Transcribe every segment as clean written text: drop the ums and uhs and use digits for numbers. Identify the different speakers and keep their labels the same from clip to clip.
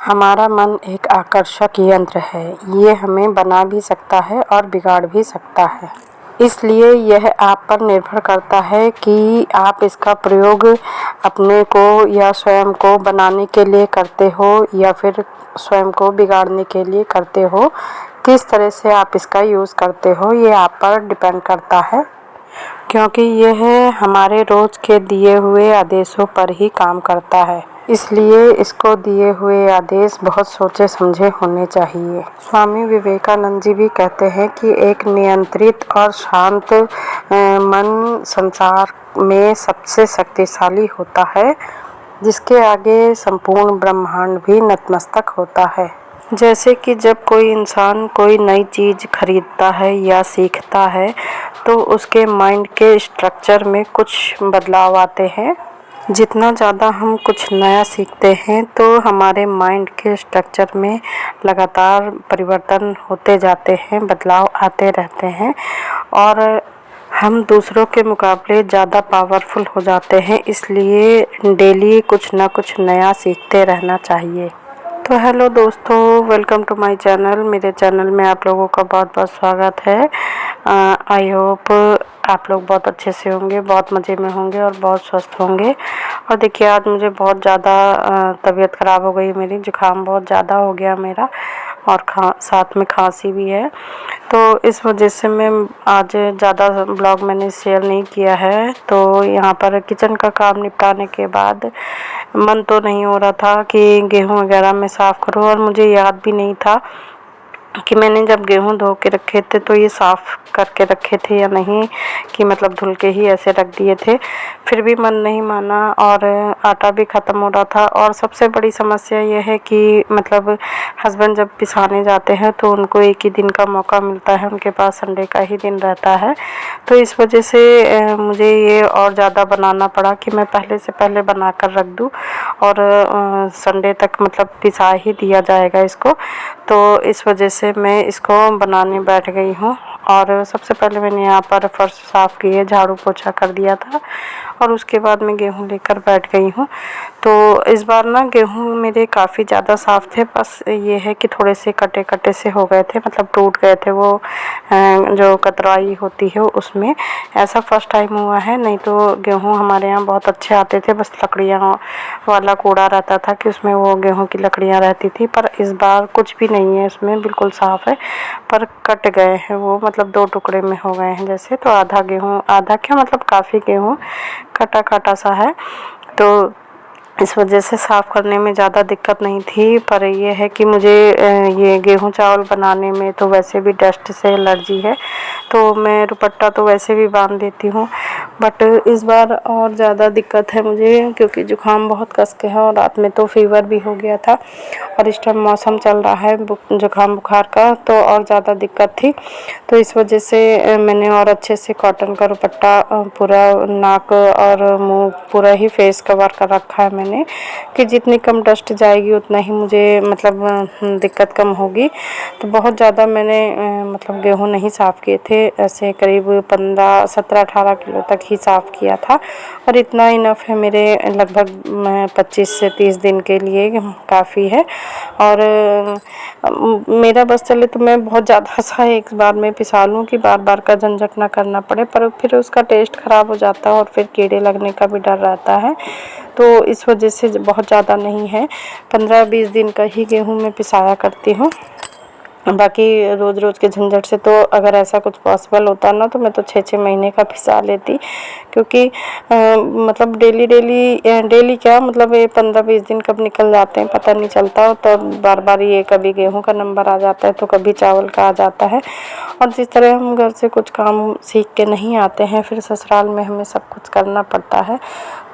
Speaker 1: हमारा मन एक आकर्षक यंत्र है। ये हमें बना भी सकता है और बिगाड़ भी सकता है। इसलिए यह आप पर निर्भर करता है कि आप इसका प्रयोग अपने को या स्वयं को बनाने के लिए करते हो या फिर स्वयं को बिगाड़ने के लिए करते हो। किस तरह से आप इसका यूज़ करते हो ये आप पर डिपेंड करता है, क्योंकि यह हमारे रोज़ के दिए हुए आदेशों पर ही काम करता है। इसलिए इसको दिए हुए आदेश बहुत सोचे समझे होने चाहिए। स्वामी विवेकानंद जी भी कहते हैं कि एक नियंत्रित और शांत मन संसार में सबसे शक्तिशाली होता है, जिसके आगे संपूर्ण ब्रह्मांड भी नतमस्तक होता है। जैसे कि जब कोई इंसान कोई नई चीज़ खरीदता है या सीखता है तो उसके माइंड के स्ट्रक्चर में कुछ बदलाव आते हैं। जितना ज़्यादा हम कुछ नया सीखते हैं तो हमारे माइंड के स्ट्रक्चर में लगातार परिवर्तन होते जाते हैं, बदलाव आते रहते हैं और हम दूसरों के मुकाबले ज़्यादा पावरफुल हो जाते हैं। इसलिए डेली कुछ ना कुछ नया सीखते रहना चाहिए। तो हेलो दोस्तों, वेलकम टू माय चैनल। मेरे चैनल में आप लोगों का बहुत बहुत स्वागत है। आई होप आप लोग बहुत अच्छे से होंगे, बहुत मज़े में होंगे और बहुत स्वस्थ होंगे। और देखिए आज मुझे बहुत ज़्यादा तबीयत ख़राब हो गई मेरी, जुकाम बहुत ज़्यादा हो गया मेरा और साथ में खांसी भी है। तो इस वजह से मैं आज ज़्यादा ब्लॉग मैंने शेयर नहीं किया है। तो यहाँ पर किचन का काम निपटाने के बाद मन तो नहीं हो रहा था कि गेहूँ वगैरह मैं साफ़ करूँ, और मुझे याद भी नहीं था कि मैंने जब गेहूँ धो के रखे थे तो ये साफ़ करके रखे थे या नहीं, कि मतलब धुल के ही ऐसे रख दिए थे। फिर भी मन नहीं माना और आटा भी ख़त्म हो रहा था। और सबसे बड़ी समस्या ये है कि मतलब हस्बैंड जब पिसाने जाते हैं तो उनको एक ही दिन का मौका मिलता है, उनके पास संडे का ही दिन रहता है। तो इस वजह से मुझे ये और ज़्यादा बनाना पड़ा कि मैं पहले से पहले बना कर रख दूँ और संडे तक मतलब पिसा ही दिया जाएगा इसको। तो इस वजह से मैं इसको बनाने बैठ गई हूँ। और सबसे पहले मैंने यहाँ पर फर्श साफ़ किए, झाड़ू पोछा कर दिया था और उसके बाद मैं गेहूँ लेकर बैठ गई हूँ। तो इस बार ना गेहूँ मेरे काफ़ी ज़्यादा साफ़ थे, बस ये है कि थोड़े से कटे कटे से हो गए थे, मतलब टूट गए थे वो जो कतराई होती है उसमें। ऐसा फर्स्ट टाइम हुआ है, नहीं तो गेहूँ हमारे यहाँ बहुत अच्छे आते थे। बस लकड़ियाँ वाला कूड़ा रहता था कि उसमें वो गेहूँ की लकड़ियाँ रहती थी, पर इस बार कुछ भी नहीं है उसमें, बिल्कुल साफ़ है। पर कट गए हैं वो, मतलब दो टुकड़े में हो गए हैं जैसे। तो आधा गेहूँ, आधा क्या मतलब काफ़ी गेहूँ कटा कटा सा है। तो इस वजह से साफ़ करने में ज़्यादा दिक्कत नहीं थी। पर ये है कि मुझे ये गेहूँ चावल बनाने में तो वैसे भी डस्ट से एलर्जी है, तो मैं दुपट्टा तो वैसे भी बांध देती हूँ। बट इस बार और ज़्यादा दिक्कत है मुझे, क्योंकि ज़ुकाम बहुत कस के है और रात में तो फीवर भी हो गया था और इस टाइम मौसम चल रहा है ज़ुकाम बुखार का, तो और ज़्यादा दिक्कत थी। तो इस वजह से मैंने और अच्छे से कॉटन का दुपट्टा पूरा नाक और मुंह पूरा ही फेस कवर कर रखा है मैंने, कि जितनी कम डस्ट जाएगी उतना ही मुझे मतलब दिक्कत कम होगी। तो बहुत ज़्यादा मैंने मतलब गेहूँ नहीं साफ़ किए थे, ऐसे करीब 17-18 किलो तक ही साफ़ किया था और इतना इनफ है मेरे लगभग 25 से 30 दिन के लिए, काफ़ी है। और मेरा बस चले तो मैं बहुत ज़्यादा सा एक बार में पिसा लूँ कि बार बार का झंझट ना करना पड़े, पर फिर उसका टेस्ट ख़राब हो जाता है और फिर कीड़े लगने का भी डर रहता है। तो इस वजह से बहुत ज़्यादा नहीं है, 15-20 दिन का ही गेहूँ मैं पिसाया करती हूँ। बाकी रोज़ रोज़ के झंझट से तो अगर ऐसा कुछ पॉसिबल होता ना तो मैं तो 6-6 महीने का पिसा लेती, क्योंकि मतलब डेली क्या मतलब ये 15-20 दिन कब निकल जाते हैं पता नहीं चलता। तो बार बार ये कभी गेहूं का नंबर आ जाता है तो कभी चावल का आ जाता है। और जिस तरह हम घर से कुछ काम सीख के नहीं आते हैं, फिर ससुराल में हमें सब कुछ करना पड़ता है।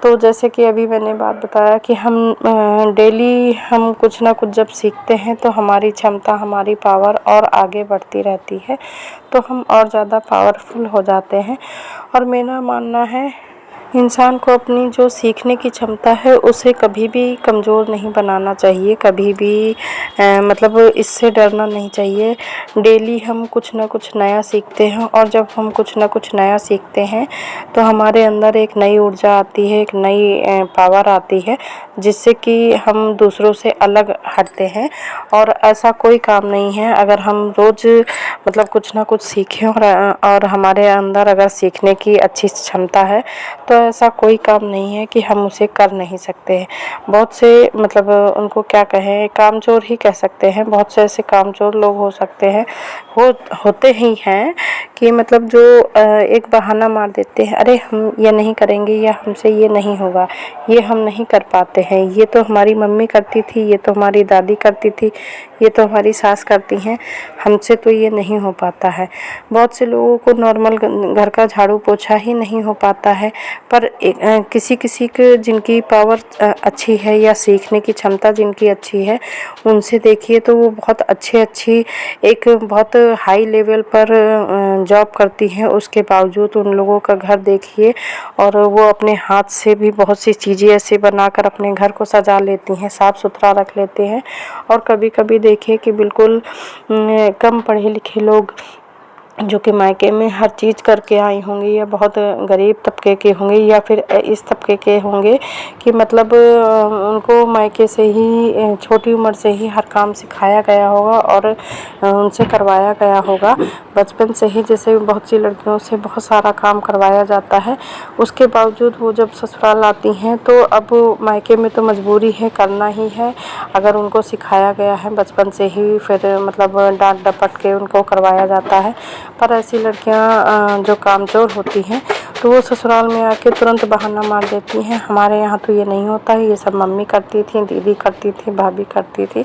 Speaker 1: तो जैसे कि अभी मैंने बात बताया कि हम डेली हम कुछ ना कुछ जब सीखते हैं तो हमारी क्षमता, हमारी पावर और आगे बढ़ती रहती है, तो हम और ज़्यादा पावरफुल हो जाते हैं। और मेरा मानना है इंसान को अपनी जो सीखने की क्षमता है उसे कभी भी कमज़ोर नहीं बनाना चाहिए, कभी भी मतलब इससे डरना नहीं चाहिए। डेली हम कुछ ना कुछ नया सीखते हैं और जब हम कुछ ना कुछ नया सीखते हैं तो हमारे अंदर एक नई ऊर्जा आती है, एक नई पावर आती है, जिससे कि हम दूसरों से अलग हटते हैं। और ऐसा कोई काम नहीं है, अगर हम रोज़ मतलब कुछ ना कुछ सीखें और हमारे अंदर अगर सीखने की अच्छी क्षमता है तो ऐसा कोई काम नहीं है कि हम उसे कर नहीं सकते हैं। बहुत से मतलब उनको क्या कहें, कामचोर ही कह सकते हैं। बहुत से ऐसे कामचोर लोग हो सकते हैं, होते ही हैं कि मतलब जो एक बहाना मार देते हैं, अरे हम ये नहीं करेंगे या हमसे ये नहीं होगा, ये हम नहीं कर पाते हैं, ये तो हमारी मम्मी करती थी, ये तो हमारी दादी करती थी, ये तो हमारी सास करती हैं, हमसे तो ये नहीं हो पाता है। बहुत से लोगों को नॉर्मल घर का झाड़ू पोछा ही नहीं हो पाता है, पर किसी किसी के जिनकी पावर अच्छी है या सीखने की क्षमता जिनकी अच्छी है, उनसे देखिए तो वो बहुत अच्छी एक बहुत हाई लेवल पर जॉब करती हैं, उसके बावजूद उन लोगों का घर देखिए और वो अपने हाथ से भी बहुत सी चीज़ें ऐसे बनाकर अपने घर को सजा लेती हैं, साफ़ सुथरा रख लेते हैं। और कभी कभी देखिए कि बिल्कुल कम पढ़े लिखे लोग जो कि मायके में हर चीज़ करके आई होंगी या बहुत गरीब तबके के होंगे या फिर इस तबके के होंगे कि मतलब उनको मायके से ही छोटी उम्र से ही हर काम सिखाया गया होगा और उनसे करवाया गया होगा बचपन से ही। जैसे बहुत सी लड़कियों से बहुत सारा काम करवाया जाता है, उसके बावजूद वो जब ससुराल आती हैं तो अब मायके में तो मजबूरी है, करना ही है। अगर उनको सिखाया गया है बचपन से ही, फिर मतलब डांट डपट के उनको करवाया जाता है। पर ऐसी लड़कियां जो कामचोर होती हैं तो वो ससुराल में आके तुरंत बहाना मार देती हैं, हमारे यहाँ तो ये नहीं होता है, ये सब मम्मी करती थी, दीदी करती थी, भाभी करती थी,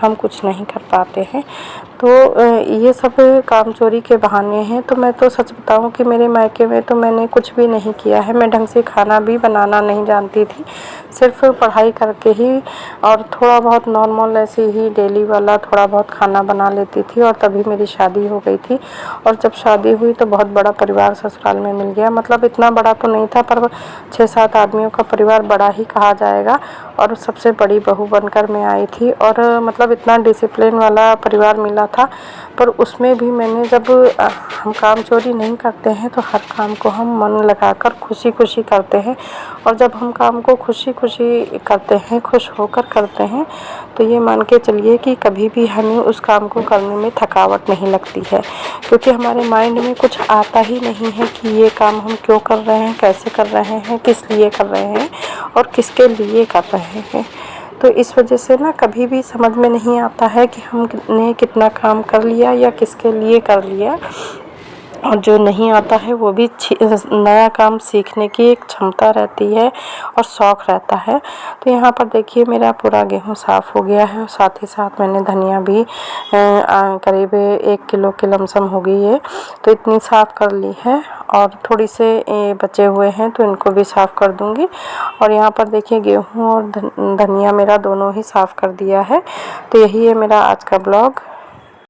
Speaker 1: हम कुछ नहीं कर पाते हैं। तो ये सब कामचोरी के बहाने हैं। तो मैं तो सच बताऊं कि मेरे मायके में तो मैंने कुछ भी नहीं किया है, मैं ढंग से खाना भी बनाना नहीं जानती थी, सिर्फ पढ़ाई करके ही और थोड़ा बहुत नॉर्मल ऐसे ही डेली वाला थोड़ा बहुत खाना बना लेती थी। और तभी मेरी शादी हो गई थी और जब शादी हुई तो बहुत बड़ा परिवार ससुराल में मिल गया। मतलब इतना बड़ा तो नहीं था पर 6-7 आदमियों का परिवार बड़ा ही कहा जाएगा और सबसे बड़ी बहू बनकर मैं आई थी। और मतलब इतना डिसिप्लिन वाला परिवार मिला था। पर उसमें भी मैंने जब हम काम चोरी नहीं करते हैं तो हर काम को हम मन लगाकर खुशी खुशी करते हैं और जब हम काम को खुशी खुशी करते हैं, खुश होकर करते हैं, तो ये मान के चलिए कि कभी भी हमें उस काम को करने में थकावट नहीं लगती है, क्योंकि हमारे माइंड में कुछ आता ही नहीं है कि ये काम हम क्यों कर रहे हैं, कैसे कर रहे हैं, किस लिए कर रहे हैं और किसके लिए कर रहे हैं। तो इस वजह से ना कभी भी समझ में नहीं आता है कि हमने कितना काम कर लिया या किसके लिए कर लिया। और जो नहीं आता है वो भी नया काम सीखने की एक क्षमता रहती है और शौक़ रहता है। तो यहाँ पर देखिए मेरा पूरा गेहूँ साफ़ हो गया है और साथ ही साथ मैंने धनिया भी करीब 1 किलो के लमसम हो गई है, तो इतनी साफ़ कर ली है और थोड़ी से बचे हुए हैं तो इनको भी साफ़ कर दूंगी। और यहाँ पर देखिए गेहूँ और धनिया मेरा दोनों ही साफ़ कर दिया है। तो यही है मेरा आज का ब्लॉग।